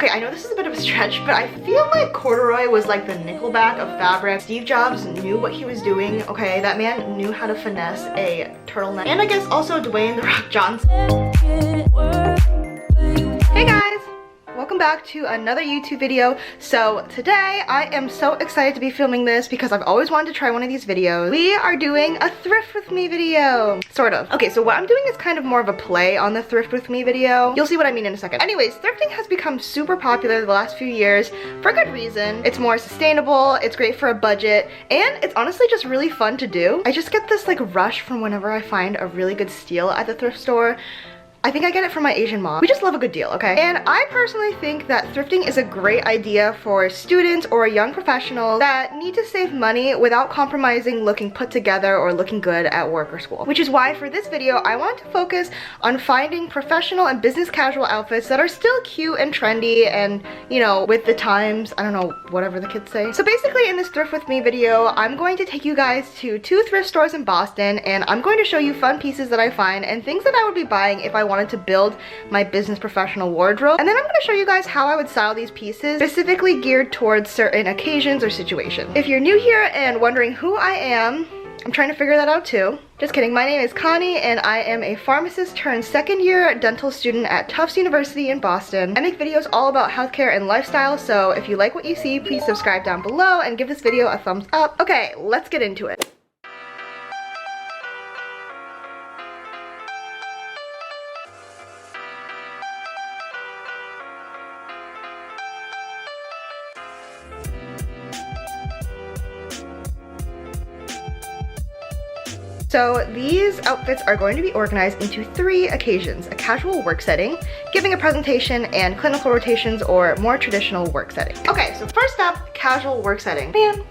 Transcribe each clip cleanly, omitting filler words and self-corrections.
Okay, I know this is a bit of a stretch, but I feel like corduroy was like the Nickelback of fabric. Steve Jobs knew what he was doing, okay? That man knew how to finesse a turtleneck. And I guess also Dwayne "The Rock" Johnson. Hey guys! Welcome back to another YouTube video. So today I am so excited to be filming this because I've always wanted to try one of these videos. We are doing a thrift with me video. Sort of. Okay, so what I'm doing is kind of more of a play on the thrift with me video. You'll see what I mean in a second. Anyways, thrifting has become super popular the last few years for good reason. It's more sustainable, it's great for a budget, and it's honestly just really fun to do. I just get this like rush from whenever I find a really good steal at the thrift store. I think I get it from my Asian mom. We just love a good deal, okay? And I personally think that thrifting is a great idea for students or young professionals that need to save money without compromising looking put together or looking good at work or school. Which is why for this video, I want to focus on finding professional and business casual outfits that are still cute and trendy and, you know, with the times, I don't know, whatever the kids say. So basically in this thrift with me video, I'm going to take you guys to 2 thrift stores in Boston, and I'm going to show you fun pieces that I find and things that I would be buying if I wanted to build my business professional wardrobe. And then I'm going to show you guys how I would style these pieces specifically geared towards certain occasions or situations. If you're new here and wondering who I am, I'm trying to figure that out too. Just kidding, my name is Connie and I am a pharmacist turned second year dental student at Tufts University in Boston. I make videos all about healthcare and lifestyle, so if you like what you see, please subscribe down below and give this video a thumbs up. Okay, let's get into it. So these outfits are going to be organized into 3 occasions: a casual work setting, giving a presentation, and clinical rotations or more traditional work setting. Okay, so first up, casual work setting. Man,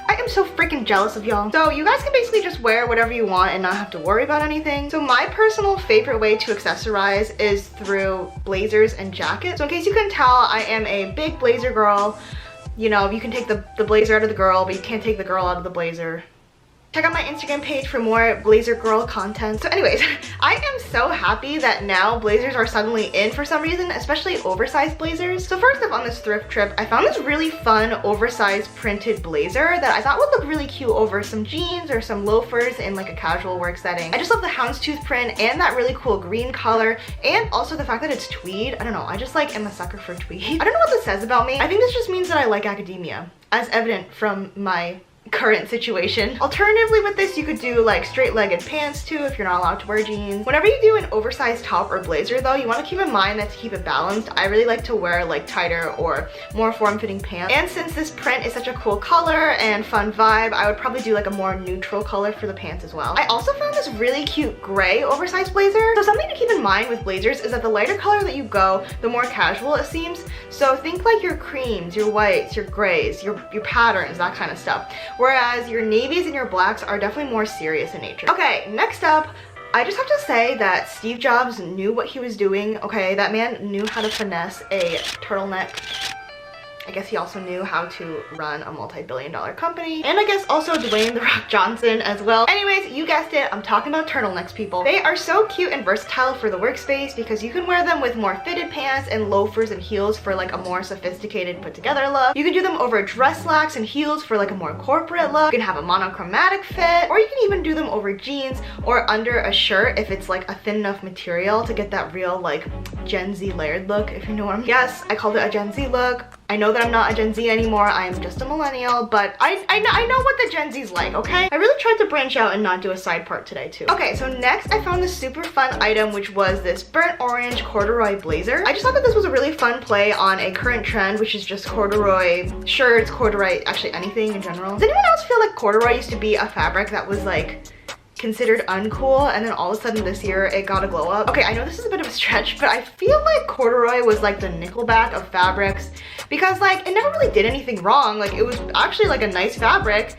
I am so freaking jealous of y'all. So you guys can basically just wear whatever you want and not have to worry about anything. So my personal favorite way to accessorize is through blazers and jackets. So in case you couldn't tell, I am a big blazer girl. You know, you can take the blazer out of the girl, but you can't take the girl out of the blazer. Check out my Instagram page for more blazer girl content. So anyways, I am so happy that now blazers are suddenly in for some reason, especially oversized blazers. So first up on this thrift trip, I found this really fun oversized printed blazer that I thought would look really cute over some jeans or some loafers in like a casual work setting. I just love the houndstooth print and that really cool green color, and also the fact that it's tweed. I don't know, I just like am a sucker for tweed. I don't know what this says about me. I think this just means that I like academia, as evident from my current situation. Alternatively with this, you could do like straight-legged pants too if you're not allowed to wear jeans. Whenever you do an oversized top or blazer though, you want to keep in mind that to keep it balanced, I really like to wear like tighter or more form-fitting pants. And since this print is such a cool color and fun vibe, I would probably do like a more neutral color for the pants as well. I also found this really cute gray oversized blazer. So something to keep in mind with blazers is that the lighter color that you go, the more casual it seems. So think like your creams, your whites, your grays, your patterns, that kind of stuff. Whereas your navies and your blacks are definitely more serious in nature. Okay, next up, I just have to say that Steve Jobs knew what he was doing, okay? That man knew how to finesse a turtleneck. I guess he also knew how to run a multi-billion-dollar company. And I guess also Dwayne "The Rock" Johnson as well. Anyways, you guessed it, I'm talking about turtlenecks, people. They are so cute and versatile for the workspace because you can wear them with more fitted pants and loafers and heels for like a more sophisticated put together look. You can do them over dress slacks and heels for like a more corporate look. You can have a monochromatic fit, or you can even do them over jeans or under a shirt if it's like a thin enough material to get that real like Gen Z layered look, if you know what I mean. Yes, I called it a Gen Z look. I know that I'm not a Gen Z anymore, I am just a millennial, but I know what the Gen Z's like, okay? I really tried to branch out and not do a side part today too. Okay, so next I found this super fun item, which was this burnt orange corduroy blazer. I just thought that this was a really fun play on a current trend, which is just corduroy shirts, corduroy, actually anything in general. Does anyone else feel like corduroy used to be a fabric that was like considered uncool, and then all of a sudden this year it got a glow up? Okay, I know this is a bit of a stretch, but I feel like corduroy was like the Nickelback of fabrics because like it never really did anything wrong. Like it was actually like a nice fabric,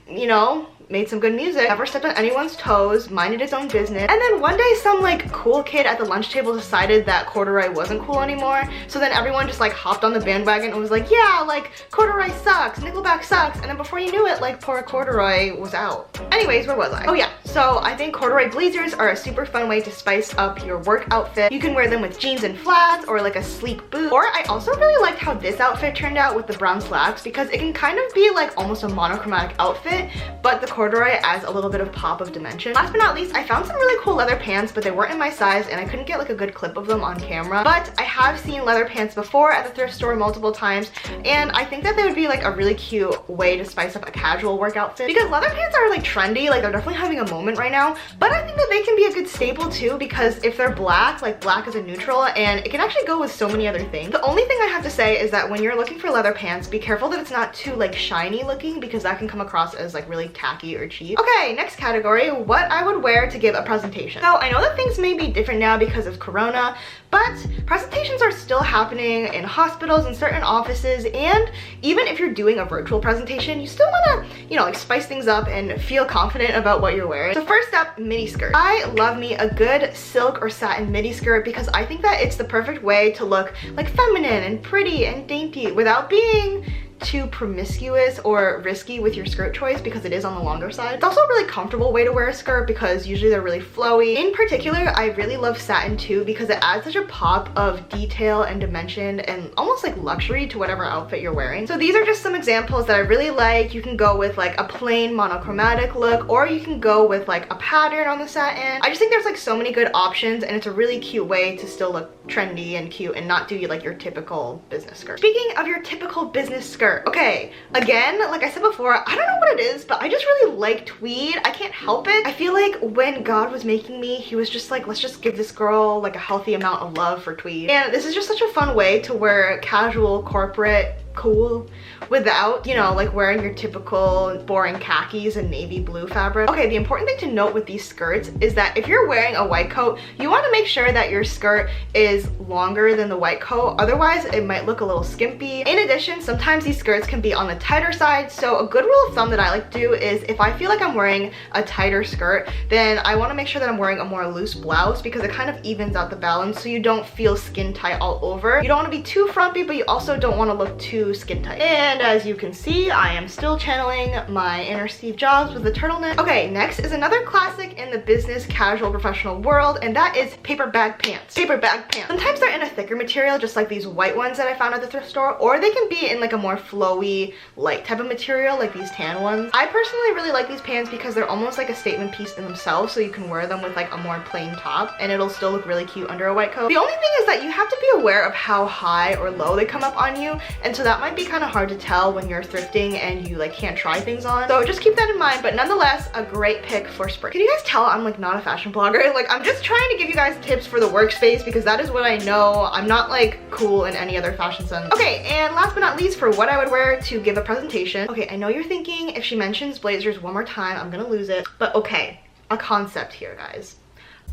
you know, made some good music, never stepped on anyone's toes, minded its own business. And then one day some like cool kid at the lunch table decided that corduroy wasn't cool anymore. So then everyone just like hopped on the bandwagon and was like, yeah, like corduroy sucks, Nickelback sucks. And then before you knew it, like poor corduroy was out. Anyways, where was I? Oh yeah, So I think corduroy blazers are a super fun way to spice up your work outfit. You can wear them with jeans and flats or like a sleek boot. Or I also really liked how this outfit turned out with the brown slacks, because it can kind of be like almost a monochromatic outfit, but the corduroy adds a little bit of pop of dimension. Last but not least, I found some really cool leather pants, but they weren't in my size and I couldn't get like a good clip of them on camera. But I have seen leather pants before at the thrift store multiple times, and I think that they would be like a really cute way to spice up a casual work outfit, because leather pants are like trendy, like they're definitely having a moment right now. But I think that they can be a good staple too, because if they're black, like black is a neutral and it can actually go with so many other things. The only thing I have to say is that when you're looking for leather pants, be careful that it's not too like shiny looking, because that can come across as like really tacky or cheap. Okay, next category, what I would wear to give a presentation. So I know that things may be different now because of Corona, but presentations are still happening in hospitals and certain offices, and even if you're doing a virtual presentation, you still want to, you know, like spice things up and feel confident about what you're wearing. So first up, midi skirt. I love me a good silk or satin midi skirt, because I think that it's the perfect way to look like feminine and pretty and dainty without being too promiscuous or risky with your skirt choice, because it is on the longer side. It's also a really comfortable way to wear a skirt because usually they're really flowy. In particular, I really love satin too, because it adds such a pop of detail and dimension and almost like luxury to whatever outfit you're wearing. So these are just some examples that I really like. You can go with like a plain monochromatic look, or you can go with like a pattern on the satin. I just think there's like so many good options, and it's a really cute way to still look trendy and cute and not do like your typical business skirt. Speaking of your typical business skirt, okay, again, like I said before, I don't know what it is, but I just really like tweed. I can't help it. I feel like when God was making me, he was just like, let's just give this girl like a healthy amount of love for tweed. And this is just such a fun way to wear casual, corporate, cool without, you know, like wearing your typical boring khakis and navy blue fabric. Okay, the important thing to note with these skirts is that if you're wearing a white coat, you want to make sure that your skirt is longer than the white coat, otherwise it might look a little skimpy. In addition, sometimes these skirts can be on the tighter side, so a good rule of thumb that I like to do is if I feel like I'm wearing a tighter skirt, then I want to make sure that I'm wearing a more loose blouse, because it kind of evens out the balance so you don't feel skin tight all over. You don't want to be too frumpy, but you also don't want to look too skin tight. And as you can see, I am still channeling my inner Steve Jobs with the turtleneck. Okay, next is another classic in the business casual professional world, and that is paper bag pants. Paper bag pants. Sometimes they're in a thicker material, just like these white ones that I found at the thrift store, or they can be in like a more flowy, light type of material, like these tan ones. I personally really like these pants because they're almost like a statement piece in themselves, so you can wear them with like a more plain top and it'll still look really cute under a white coat. The only thing is that you have to be aware of how high or low they come up on you, and so that might be kind of hard to tell when you're thrifting and you like can't try things on. So just keep that in mind, but nonetheless, a great pick for spring. Can you guys tell I'm like not a fashion blogger? Like I'm just trying to give you guys tips for the workspace, because that is what I know. I'm not like cool in any other fashion sense. Okay, and last but not least, for what I would wear to give a presentation. Okay, I know you're thinking if she mentions blazers one more time, I'm gonna lose it. But okay, a concept here, guys.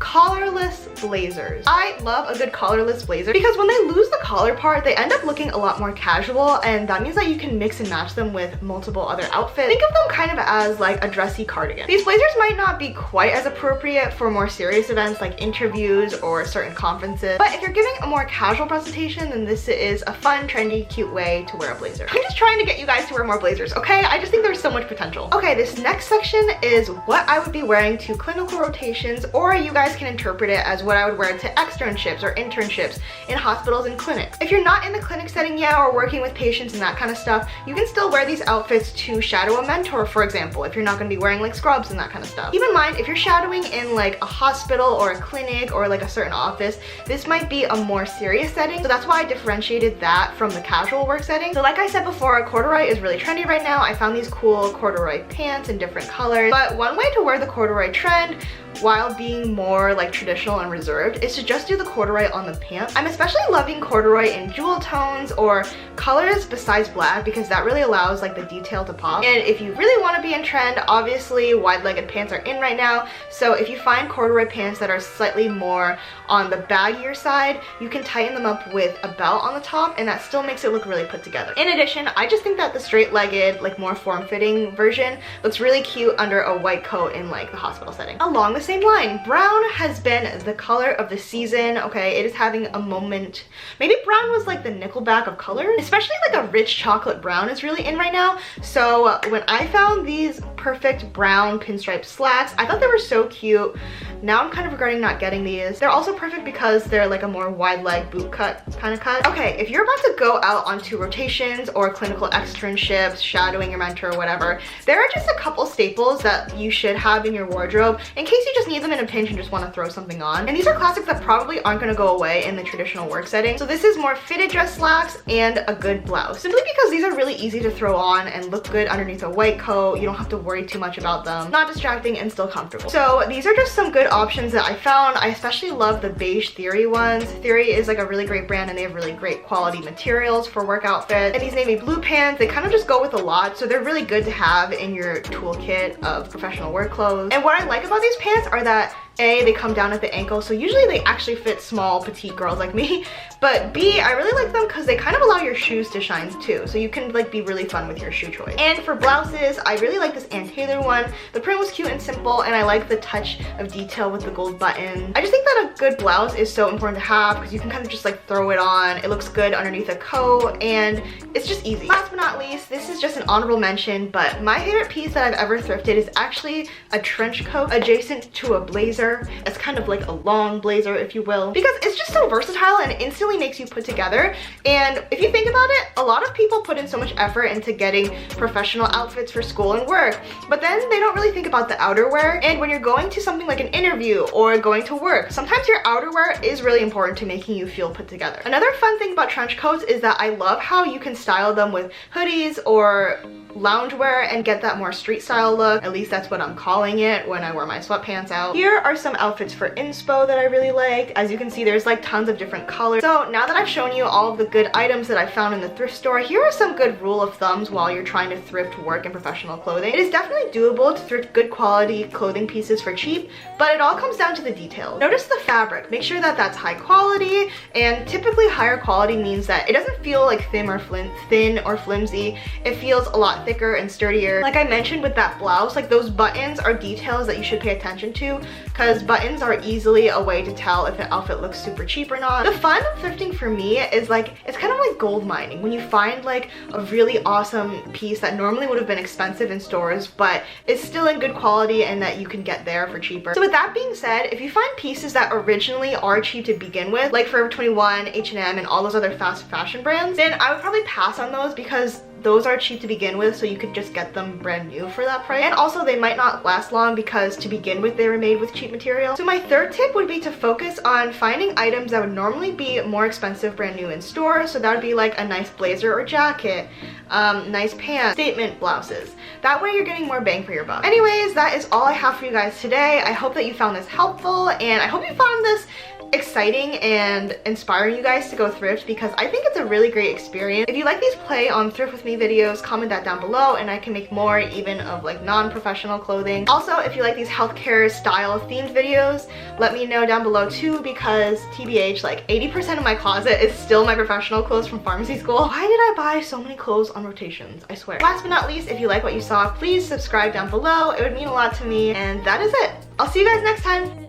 Collarless blazers. I love a good collarless blazer because when they lose the collar part, they end up looking a lot more casual, and that means that you can mix and match them with multiple other outfits. Think of them kind of as like a dressy cardigan. These blazers might not be quite as appropriate for more serious events like interviews or certain conferences, but if you're giving a more casual presentation, then this is a fun, trendy, cute way to wear a blazer. I'm just trying to get you guys to wear more blazers, okay? I just think there's so much potential. Okay, this next section is what I would be wearing to clinical rotations, or you guys can interpret it as what I would wear to externships or internships in hospitals and clinics. If you're not in the clinic setting yet or working with patients and that kind of stuff, you can still wear these outfits to shadow a mentor, for example, if you're not going to be wearing like scrubs and that kind of stuff. Keep in mind, if you're shadowing in like a hospital or a clinic or like a certain office, this might be a more serious setting, so that's why I differentiated that from the casual work setting. So like I said before, corduroy is really trendy right now. I found these cool corduroy pants in different colors, but one way to wear the corduroy trend while being more like traditional and reserved is to just do the corduroy on the pants. I'm especially loving corduroy in jewel tones or colors besides black, because that really allows like the detail to pop. And if you really want to be in trend, obviously wide-legged pants are in right now, so if you find corduroy pants that are slightly more on the baggier side, you can tighten them up with a belt on the top, and that still makes it look really put together. In addition, I just think that the straight-legged, like more form-fitting version looks really cute under a white coat in like the hospital setting. Along the same line. Brown has been the color of the season, okay? It is having a moment. Maybe brown was like the Nickelback of colors, especially like a rich chocolate brown is really in right now. So when I found these perfect brown pinstripe slacks, I thought they were so cute. Now I'm kind of regretting not getting these. They're also perfect because they're like a more wide leg boot cut kind of cut. Okay, if you're about to go out onto rotations or clinical externships, shadowing your mentor or whatever, there are just a couple staples that you should have in your wardrobe in case you just need them in a pinch and just want to throw something on. And these are classics that probably aren't going to go away in the traditional work setting. So this is more fitted dress slacks and a good blouse. Simply because these are really easy to throw on and look good underneath a white coat. You don't have to worry too much about them. Not distracting and still comfortable. So these are just some good options that I found. I especially love the beige Theory ones. Theory is like a really great brand and they have really great quality materials for work outfits. And these navy blue pants, they kind of just go with a lot. So they're really good to have in your toolkit of professional work clothes. And what I like about these pants are that A, they come down at the ankle, so usually they actually fit small, petite girls like me. But B, I really like them because they kind of allow your shoes to shine too, so you can like be really fun with your shoe choice. And for blouses, I really like this Ann Taylor one. The print was cute and simple, and I like the touch of detail with the gold button. I just think that a good blouse is so important to have because you can kind of just like throw it on. It looks good underneath a coat, and it's just easy. Last but not least, this is just an honorable mention, but my favorite piece that I've ever thrifted is actually a trench coat adjacent to a blazer. It's kind of like a long blazer, if you will, because it's just so versatile and it instantly makes you put together. And if you think about it, a lot of people put in so much effort into getting professional outfits for school and work, but then they don't really think about the outerwear. And when you're going to something like an interview or going to work, sometimes your outerwear is really important to making you feel put together. Another fun thing about trench coats is that I love how you can style them with hoodies or loungewear and get that more street style look. At least that's what I'm calling it when I wear my sweatpants out. Here are some outfits for inspo that I really liked. As you can see, there's like tons of different colors. So now that I've shown you all of the good items that I found in the thrift store, here are some good rule of thumbs while you're trying to thrift work and professional clothing. It is definitely doable to thrift good quality clothing pieces for cheap, but it all comes down to the details. Notice the fabric. Make sure that that's high quality, and typically higher quality means that it doesn't feel like thin or flimsy. It feels a lot thicker and sturdier. Like I mentioned with that blouse, like those buttons are details that you should pay attention to because buttons are easily a way to tell if an outfit looks super cheap or not. The fun of thrifting for me is like, it's kind of like gold mining. When you find like a really awesome piece that normally would have been expensive in stores, but it's still in good quality and that you can get there for cheaper. So with that being said, if you find pieces that originally are cheap to begin with, like Forever 21, H&M, and all those other fast fashion brands, then I would probably pass on those because those are cheap to begin with, so you could just get them brand new for that price. And also they might not last long because to begin with they were made with cheap material. So my third tip would be to focus on finding items that would normally be more expensive brand new in stores. So that would be like a nice blazer or jacket, nice pants, statement blouses. That way you're getting more bang for your buck. Anyways, that is all I have for you guys today. I hope that you found this helpful, and I hope you found this exciting and inspiring you guys to go thrift because I think it's a really great experience. If you like these play on thrift with me videos, comment that down below and I can make more even of like non-professional clothing. Also, if you like these healthcare style themed videos, let me know down below too because TBH, like 80% of my closet is still my professional clothes from pharmacy school. Why did I buy so many clothes on rotations? I swear. Last but not least, if you like what you saw, please subscribe down below. It would mean a lot to me, and that is it. I'll see you guys next time.